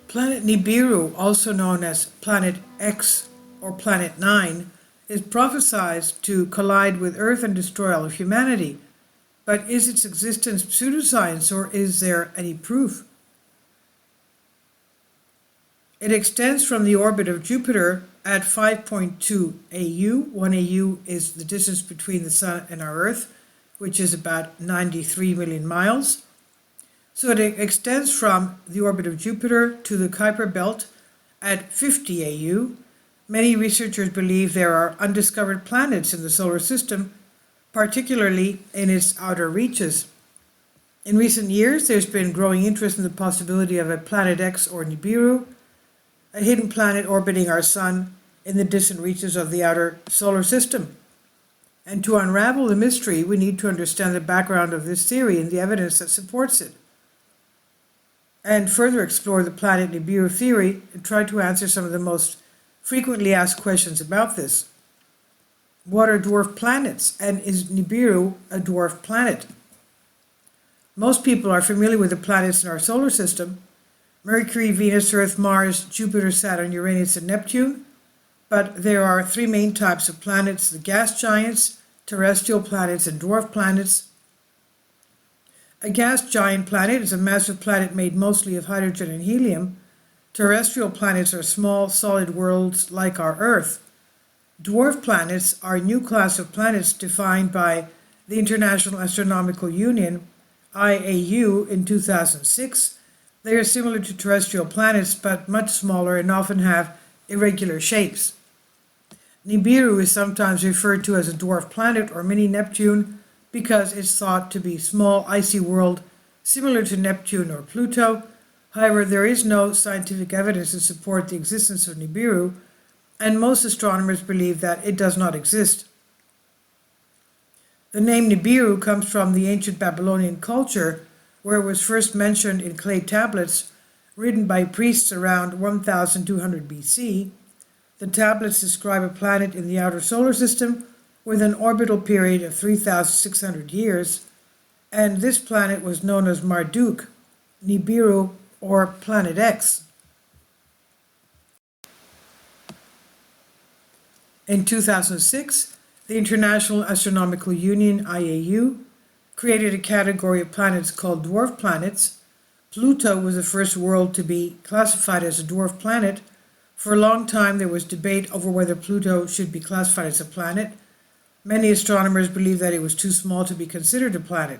Planet Nibiru, also known as Planet X or Planet 9, is prophesized to collide with Earth and destroy all of humanity. But is its existence pseudoscience, or is there any proof? It extends from the orbit of Jupiter at 5.2 AU. 1 AU is the distance between the Sun and our Earth, which is about 93 million miles. So it extends from the orbit of Jupiter to the Kuiper Belt at 50 AU. Many researchers believe there are undiscovered planets in the solar system, particularly in its outer reaches. In recent years, there's been growing interest in the possibility of a Planet X or Nibiru, a hidden planet orbiting our Sun in the distant reaches of the outer solar system. And to unravel the mystery, we need to understand the background of this theory and the evidence that supports it, and further explore the planet Nibiru theory and try to answer some of the most frequently asked questions about this. What are dwarf planets, and is Nibiru a dwarf planet? Most people are familiar with the planets in our solar system: Mercury, Venus, Earth, Mars, Jupiter, Saturn, Uranus, and Neptune. But there are three main types of planets: the gas giants, terrestrial planets, and dwarf planets. A gas giant planet is a massive planet made mostly of hydrogen and helium. Terrestrial planets are small, solid worlds like our Earth. Dwarf planets are a new class of planets defined by the International Astronomical Union, IAU, in 2006. They are similar to terrestrial planets, but much smaller and often have irregular shapes. Nibiru is sometimes referred to as a dwarf planet or mini Neptune because it's thought to be a small icy world similar to Neptune or Pluto. However, there is no scientific evidence to support the existence of Nibiru, and most astronomers believe that it does not exist. The name Nibiru comes from the ancient Babylonian culture, where it was first mentioned in clay tablets written by priests around 1200 BC. The tablets describe a planet in the outer solar system with an orbital period of 3,600 years, and this planet was known as Marduk, Nibiru, or Planet X. In 2006, the International Astronomical Union, IAU, created a category of planets called dwarf planets. Pluto was the first world to be classified as a dwarf planet. For a long time, there was debate over whether Pluto should be classified as a planet. Many astronomers believe that it was too small to be considered a planet.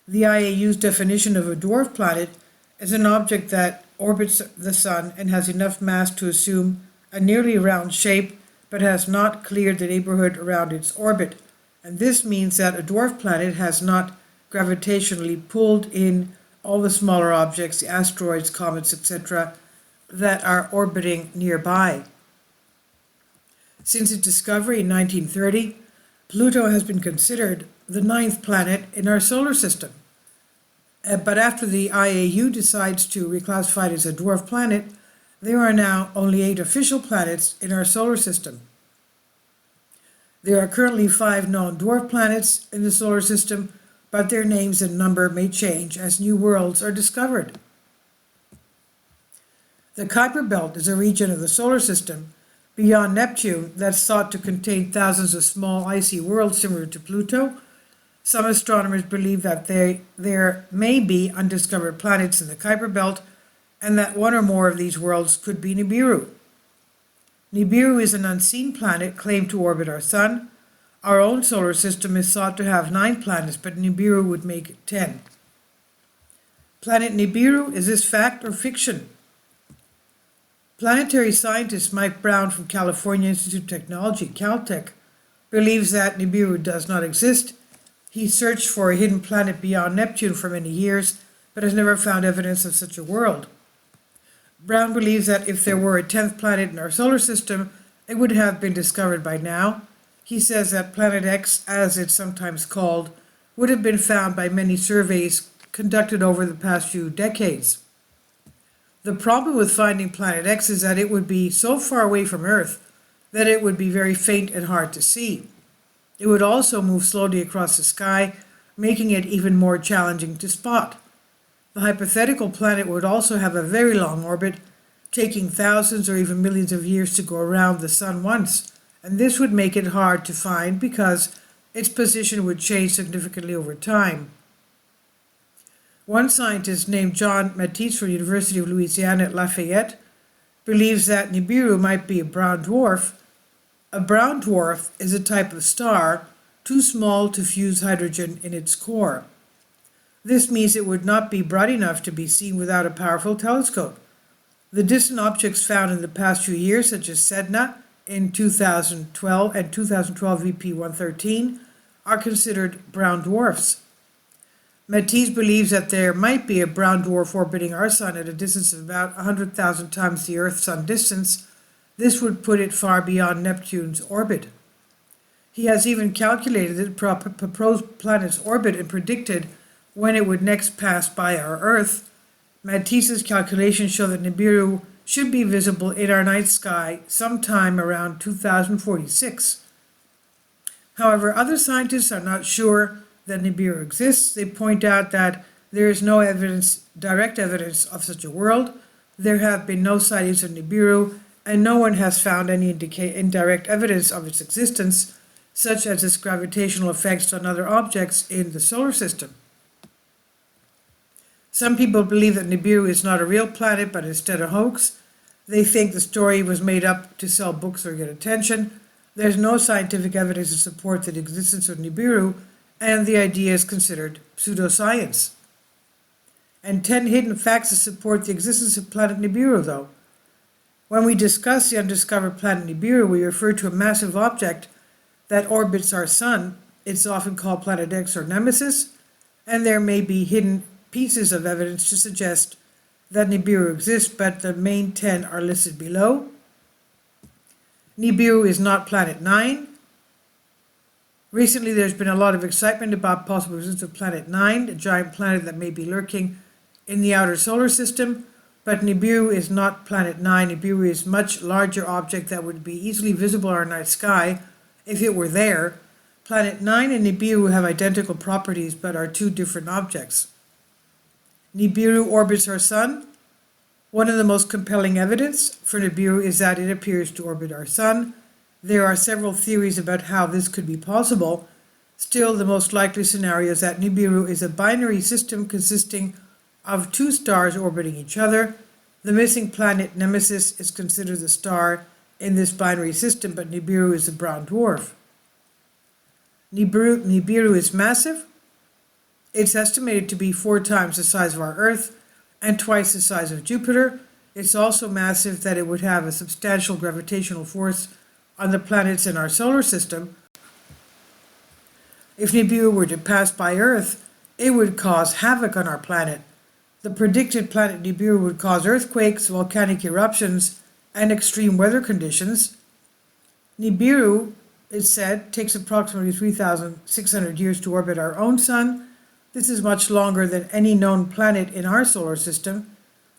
The IAU's definition of a dwarf planet is an object that orbits the Sun and has enough mass to assume a nearly round shape, but has not cleared the neighborhood around its orbit. And this means that a dwarf planet has not gravitationally pulled in all the smaller objects, the asteroids, comets, etc., that are orbiting nearby. Since its discovery in 1930, Pluto has been considered the 9th planet in our solar system. But after the IAU decides to reclassify it as a dwarf planet, there are now only 8 official planets in our solar system. There are currently 5 known dwarf planets in the solar system, but their names and number may change as new worlds are discovered. The Kuiper Belt is a region of the solar system beyond Neptune that's thought to contain thousands of small icy worlds similar to Pluto. Some astronomers believe that there may be undiscovered planets in the Kuiper Belt, and that one or more of these worlds could be Nibiru. Nibiru is an unseen planet claimed to orbit our Sun. Our own solar system is thought to have 9 planets, but Nibiru would make it 10. Planet Nibiru, is this fact or fiction? Planetary scientist Mike Brown from California Institute of Technology, Caltech, believes that Nibiru does not exist. He searched for a hidden planet beyond Neptune for many years, but has never found evidence of such a world. Brown believes that if there were a 10th planet in our solar system, it would have been discovered by now. He says that Planet X, as it's sometimes called, would have been found by many surveys conducted over the past few decades. The problem with finding Planet X is that it would be so far away from Earth that it would be very faint and hard to see. It would also move slowly across the sky, making it even more challenging to spot. The hypothetical planet would also have a very long orbit, taking thousands or even millions of years to go around the Sun once, and this would make it hard to find because its position would change significantly over time. One scientist named John Matisse from the University of Louisiana at Lafayette believes that Nibiru might be a brown dwarf. A brown dwarf is a type of star too small to fuse hydrogen in its core. This means it would not be bright enough to be seen without a powerful telescope. The distant objects found in the past few years, such as Sedna in 2012 and 2012 VP 113, are considered brown dwarfs. Matisse believes that there might be a brown dwarf orbiting our Sun at a distance of about 100,000 times the Earth-Sun distance. This would put it far beyond Neptune's orbit. He has even calculated the proposed planet's orbit and predicted when it would next pass by our Earth. Matisse's calculations show that Nibiru should be visible in our night sky sometime around 2046. However, other scientists are not sure that Nibiru exists. They point out that there is no direct evidence of such a world. There have been no sightings of Nibiru, and no one has found any indirect evidence of its existence, such as its gravitational effects on other objects in the solar system. Some people believe that Nibiru is not a real planet, but instead a hoax. They think the story was made up to sell books or get attention. There's no scientific evidence to support the existence of Nibiru, and the idea is considered pseudoscience. And 10 hidden facts to support the existence of planet Nibiru, though. When we discuss the undiscovered planet Nibiru, we refer to a massive object that orbits our Sun. It's often called Planet X or Nemesis, and there may be hidden pieces of evidence to suggest that Nibiru exists, but the main 10 are listed below. Nibiru is not Planet 9. Recently, there's been a lot of excitement about possible existence of Planet 9, a giant planet that may be lurking in the outer solar system, but Nibiru is not Planet 9. Nibiru is a much larger object that would be easily visible in our night sky if it were there. Planet 9 and Nibiru have identical properties but are two different objects. Nibiru orbits our Sun. One of the most compelling evidence for Nibiru is that it appears to orbit our Sun. There are several theories about how this could be possible. Still, the most likely scenario is that Nibiru is a binary system consisting of two stars orbiting each other. The missing planet Nemesis is considered the star in this binary system, but Nibiru is a brown dwarf. Nibiru is massive. It's estimated to be 4 times the size of our Earth and twice the size of Jupiter. It's also massive that it would have a substantial gravitational force on the planets in our solar system. If Nibiru were to pass by Earth, it would cause havoc on our planet. The predicted planet Nibiru would cause earthquakes, volcanic eruptions, and extreme weather conditions. Nibiru, it's said, takes approximately 3,600 years to orbit our own Sun. This is much longer than any known planet in our solar system.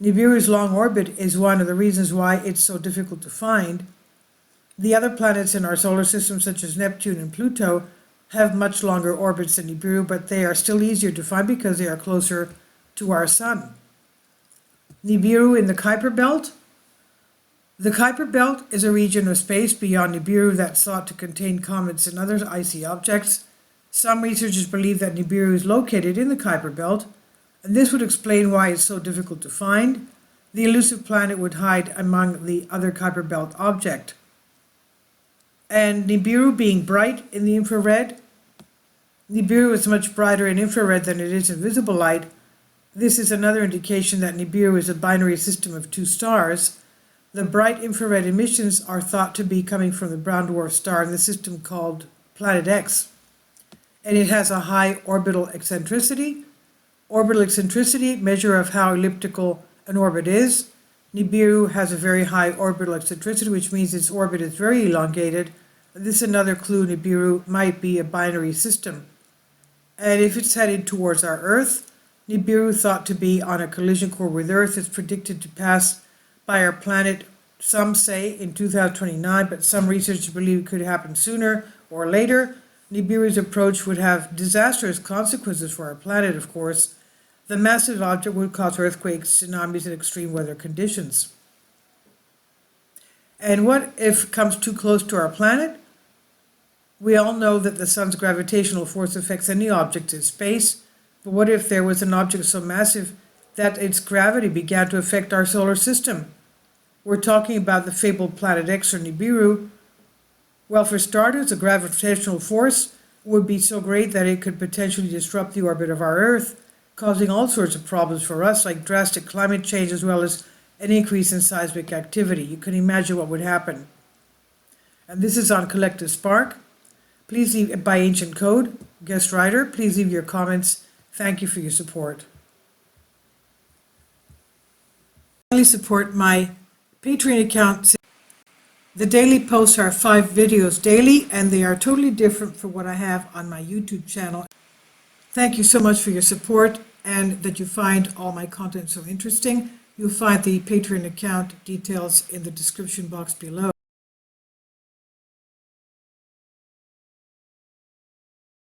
Nibiru's long orbit is one of the reasons why it's so difficult to find. The other planets in our solar system, such as Neptune and Pluto, have much longer orbits than Nibiru, but they are still easier to find because they are closer to our Sun. Nibiru in the Kuiper Belt. The Kuiper Belt is a region of space beyond Nibiru that's thought to contain comets and other icy objects. Some researchers believe that Nibiru is located in the Kuiper Belt, and this would explain why it's so difficult to find. The elusive planet would hide among the other Kuiper Belt object. And Nibiru being bright in the infrared. Nibiru is much brighter in infrared than it is in visible light. This is another indication that Nibiru is a binary system of two stars. The bright infrared emissions are thought to be coming from the brown dwarf star in the system called Planet X. And it has a high orbital eccentricity. Orbital eccentricity, measure of how elliptical an orbit is. Nibiru has a very high orbital eccentricity, which means its orbit is very elongated. This is another clue Nibiru might be a binary system. And if it's headed towards our Earth, Nibiru, thought to be on a collision course with Earth, is predicted to pass by our planet, some say in 2029, but some researchers believe it could happen sooner or later. Nibiru's approach would have disastrous consequences for our planet, of course. the massive object would cause earthquakes, tsunamis, and extreme weather conditions. And what if it comes too close to our planet? We all know that the sun's gravitational force affects any object in space, but what if there was an object so massive that its gravity began to affect our solar system? We're talking about the fabled planet X or Nibiru. Well, for starters, the gravitational force would be so great that it could potentially disrupt the orbit of our Earth, causing all sorts of problems for us, like drastic climate change as well as an increase in seismic activity. You can imagine what would happen. And this is on Collective Spark. Please leave by Ancient Code, guest writer. Please leave your comments. Thank you for your support. Please support my Patreon account. The daily posts are 5 videos daily, and they are totally different from what I have on my YouTube channel. Thank you so much for your support and that you find all my content so interesting. You'll find the Patreon account details in the description box below.